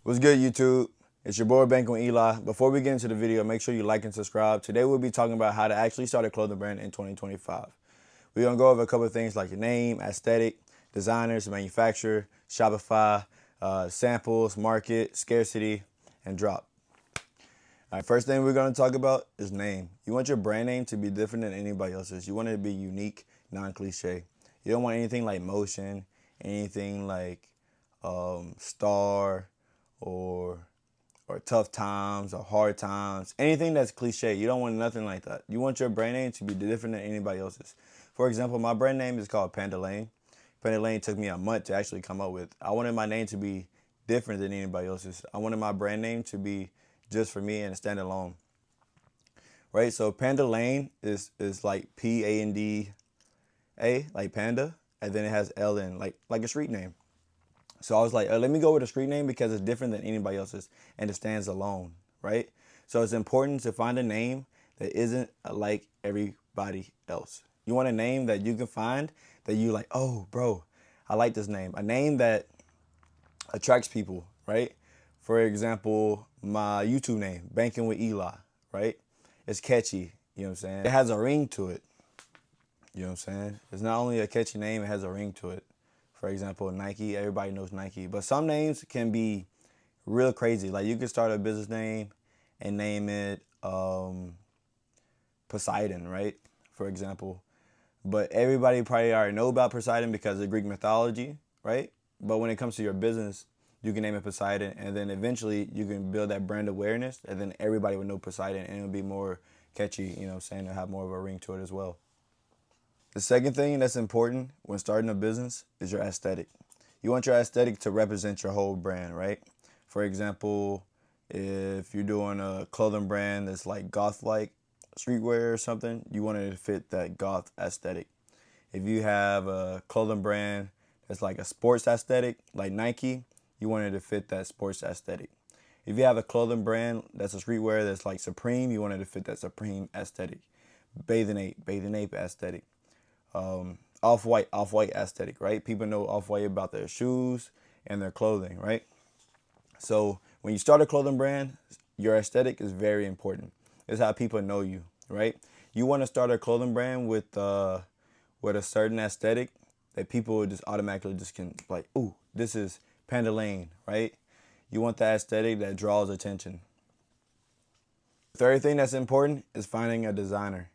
What's good, YouTube? It's your boy Bankingweli. Before we get into the video, make sure you like and subscribe. Today we'll be talking about how to actually start a clothing brand in 2025. We're gonna go over a couple of things like your name, aesthetic, designers, manufacturer, Shopify, samples, market, scarcity, and drop. All right, first thing we're gonna talk about is name. You want your brand name to be different than anybody else's. You want it to be unique, non-cliche. You don't want anything like motion, anything like star, or tough times or hard times, anything that's cliche. You don't want nothing like that. You want your brand name to be different than anybody else's. For example, my brand name is called Panda Lane. Panda Lane took me a month to actually come up with. I wanted my name to be different than anybody else's. I wanted my brand name to be just for me and stand alone. Right? So Panda Lane is like P-A-N-D-A, like panda, and then it has L in, like a street name. So I was like, let me go with a street name because it's different than anybody else's and it stands alone, right? So it's important to find a name that isn't like everybody else. You want a name that you can find that you like, oh, bro, I like this name. A name that attracts people, right? For example, my YouTube name, Bankingweli, right? It's catchy, you know what I'm saying? It has a ring to it, you know what I'm saying? It's not only a catchy name, it has a ring to it. For example, Nike, everybody knows Nike. But some names can be real crazy. Like you can start a business name and name it Poseidon, right? For example. But everybody probably already know about Poseidon because of Greek mythology, right? But when it comes to your business, you can name it Poseidon, and then eventually you can build that brand awareness, and then everybody would know Poseidon, and it'll be more catchy, you know what I'm saying? It'll have more of a ring to it as well. The second thing that's important when starting a business is your aesthetic. You want your aesthetic to represent your whole brand, right? For example, if you're doing a clothing brand that's like goth-like streetwear or something, you want it to fit that goth aesthetic. If you have a clothing brand that's like a sports aesthetic, like Nike, you want it to fit that sports aesthetic. If you have a clothing brand that's a streetwear that's like Supreme, you want it to fit that Supreme aesthetic. Bathing Ape aesthetic. Off-white aesthetic, right? People know Off-White about their shoes and their clothing, right? So when you start a clothing brand, your aesthetic is very important. It's how people know you, right? You want to start a clothing brand with a certain aesthetic that people just automatically just can like, ooh, this is Panda Lane, right? You want that aesthetic that draws attention. The third thing that's important is finding a designer.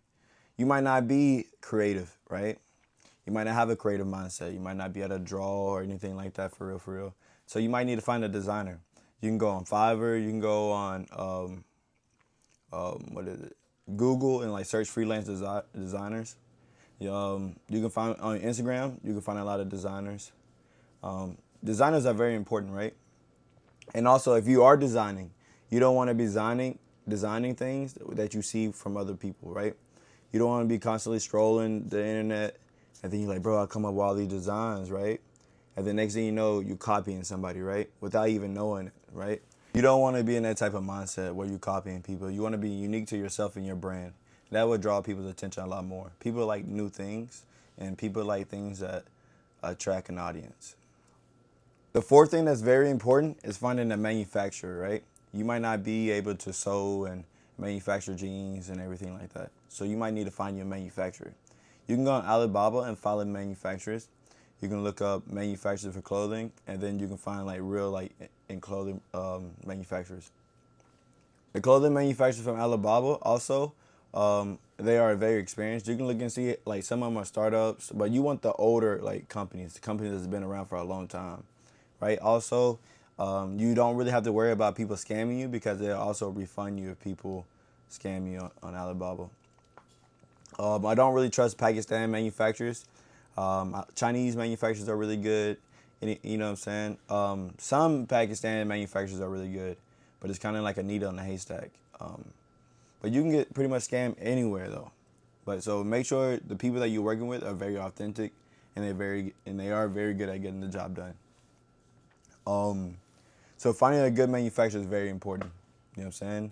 You might not be creative, right? You might not have a creative mindset. You might not be able to draw or anything like that for real. So you might need to find a designer. You can go on Fiverr. You can go on Google and like search freelance designers. You can find on Instagram. You can find a lot of designers. Designers are very important, right? And also, if you are designing, you don't want to be designing things that you see from other people, right? You don't want to be constantly scrolling the internet and then you're like, bro, I come up with all these designs, right? And the next thing you know, you're copying somebody, right? Without even knowing it, right? You don't want to be in that type of mindset where you're copying people. You want to be unique to yourself and your brand. That would draw people's attention a lot more. People like new things and people like things that attract an audience. The fourth thing that's very important is finding a manufacturer, right? You might not be able to sew and manufacture jeans and everything like that. So you might need to find your manufacturer. You can go on Alibaba and follow manufacturers. You can look up manufacturers for clothing, and then you can find like real like in clothing manufacturers. The clothing manufacturers from Alibaba also, they are very experienced. You can look and see like some of them are startups, but you want the older like companies, the companies that's been around for a long time, right? Also, you don't really have to worry about people scamming you because they'll also refund you if people scam you on Alibaba. I don't really trust Pakistan manufacturers. Chinese manufacturers are really good. You know what I'm saying? Some Pakistan manufacturers are really good, but it's kind of like a needle in a haystack. But you can get pretty much scammed anywhere though. But so make sure the people that you're working with are very authentic and they are very good at getting the job done. So finding a good manufacturer is very important. You know what I'm saying?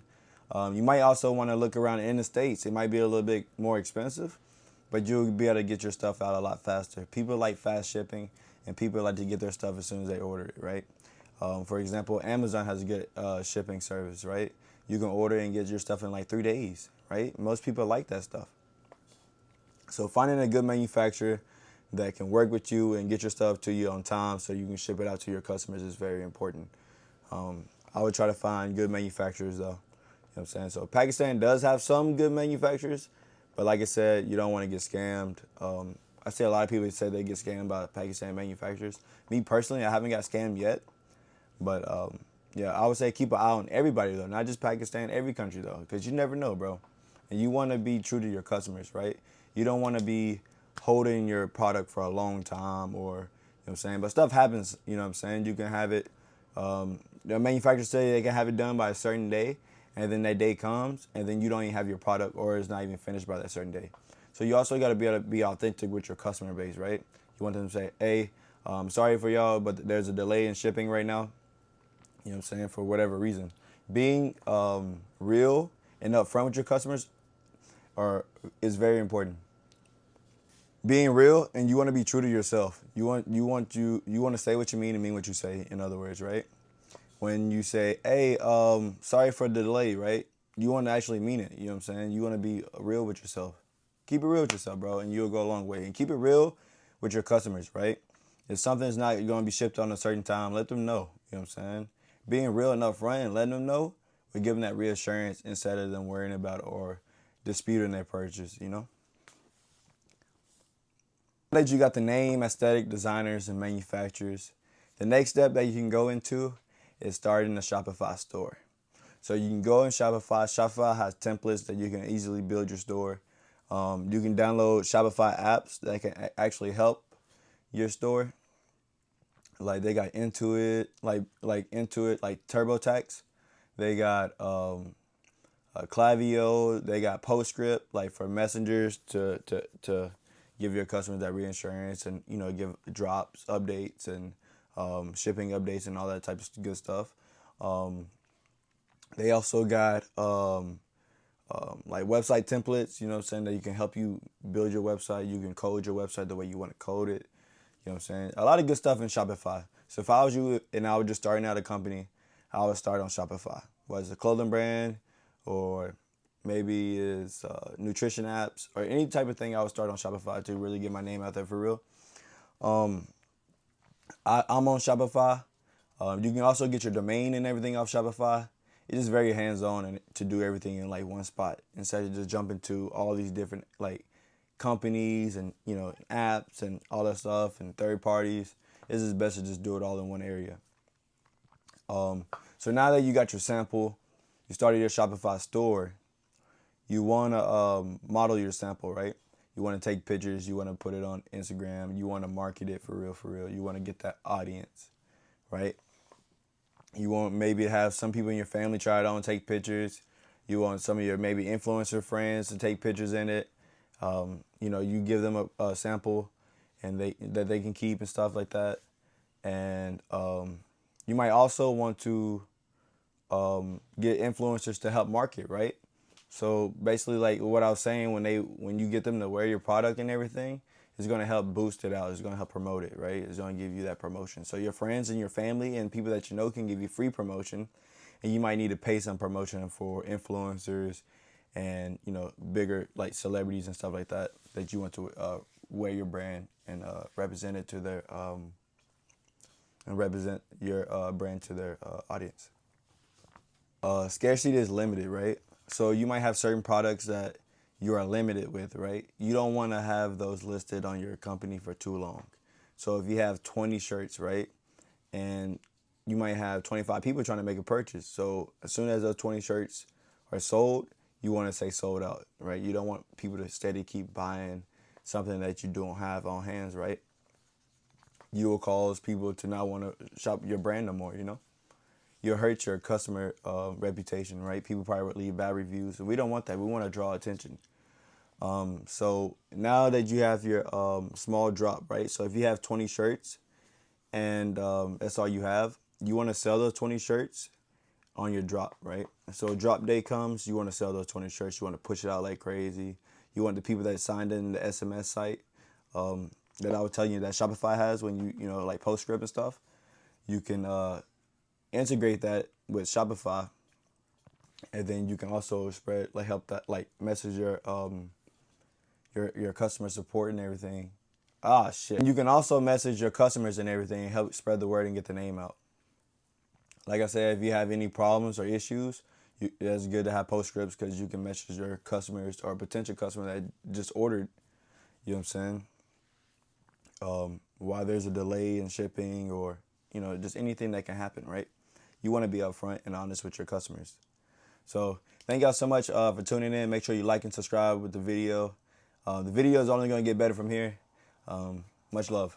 You might also want to look around in the States. It might be a little bit more expensive, but you'll be able to get your stuff out a lot faster. People like fast shipping, and people like to get their stuff as soon as they order it, right? For example, Amazon has a good shipping service, right? You can order and get your stuff in like 3 days, right? Most people like that stuff. So finding a good manufacturer that can work with you and get your stuff to you on time so you can ship it out to your customers is very important. I would try to find good manufacturers though. You know what I'm saying? So Pakistan does have some good manufacturers, but like I said, you don't want to get scammed. I see a lot of people say they get scammed by Pakistan manufacturers. Me personally, I haven't got scammed yet, but yeah, I would say keep an eye on everybody though, not just Pakistan, every country though, because you never know, bro. And you want to be true to your customers, right? You don't want to be holding your product for a long time, or you know what I'm saying. But stuff happens, you know what I'm saying. You can have it. The manufacturers say they can have it done by a certain day, and then that day comes, and then you don't even have your product, or it's not even finished by that certain day. So you also got to be able to be authentic with your customer base, right? You want them to say, "Hey, sorry for y'all, but there's a delay in shipping right now." You know what I'm saying, for whatever reason. Being real and upfront with your customers is very important. Being real, and you want to be true to yourself. You want to say what you mean and mean what you say. In other words, right? When you say, "Hey, sorry for the delay," right? You want to actually mean it. You know what I'm saying? You want to be real with yourself. Keep it real with yourself, bro, and you'll go a long way. And keep it real with your customers, right? If something's not going to be shipped on a certain time, let them know. You know what I'm saying? Being real and upfront and letting them know will give them that reassurance instead of them worrying about or disputing their purchase, you know? Now that you got the name, aesthetic, designers, and manufacturers, the next step that you can go into is starting a Shopify store. So you can go in Shopify. Shopify has templates that you can easily build your store. You can download Shopify apps that can actually help your store. Like they got Intuit, like Intuit, like TurboTax. They got Klaviyo. They got PostScript, like for messengers to give your customers that reassurance and give drops, updates, and shipping updates and all that type of good stuff. They also got like website templates, you know what I'm saying, that you can help you build your website. You can code your website the way you want to code it. You know what I'm saying? A lot of good stuff in Shopify. So if I was you and I was just starting out a company, I would start on Shopify. Whether it's a clothing brand or maybe it's nutrition apps or any type of thing, I would start on Shopify to really get my name out there for real. I'm on Shopify. You can also get your domain and everything off Shopify. It's just very hands-on and to do everything in like one spot instead of just jumping to all these different like companies and apps and all that stuff and third parties. It's just best to just do it all in one area. So now that you got your sample, you started your Shopify store, you want to model your sample, right? You want to take pictures, you want to put it on Instagram, you want to market it for real. You want to get that audience, right? You want maybe have some people in your family try it on, take pictures. You want some of your maybe influencer friends to take pictures in it. You give them a sample and that they can keep and stuff like that. And you might also want to get influencers to help market, right? So basically, like what I was saying, when you get them to wear your product and everything, it's going to help boost it out. It's going to help promote it, right? It's going to give you that promotion. So your friends and your family and people that you know can give you free promotion, and you might need to pay some promotion for influencers and bigger like celebrities and stuff like that you want to wear your brand and represent it to their and represent your brand to their audience. Scarcity is limited, right? So you might have certain products that you are limited with, right? You don't want to have those listed on your company for too long. So if you have 20 shirts, right, and you might have 25 people trying to make a purchase. So as soon as those 20 shirts are sold, you want to say sold out, right? You don't want people to steady keep buying something that you don't have on hands, right? You will cause people to not want to shop your brand no more, You'll hurt your customer reputation, right? People probably would leave bad reviews. And we don't want that. We want to draw attention. So now that you have your small drop, right? So if you have 20 shirts and that's all you have, you want to sell those 20 shirts on your drop, right? So drop day comes, you want to sell those 20 shirts. You want to push it out like crazy. You want the people that signed in the SMS site that I was telling you that Shopify has when you like PostScript and stuff. You can integrate that with Shopify, and then you can also spread like help that like message your customer support and everything. Ah shit. And you can also message your customers and everything and help spread the word and get the name out. Like I said, if you have any problems or issues, it's good to have postscripts because you can message your customers or potential customer that just ordered. You know what I'm saying? Why there's a delay in shipping or just anything that can happen, right? You want to be upfront and honest with your customers. So thank y'all so much for tuning in. Make sure you like and subscribe with the video. The video is only going to get better from here. Much love.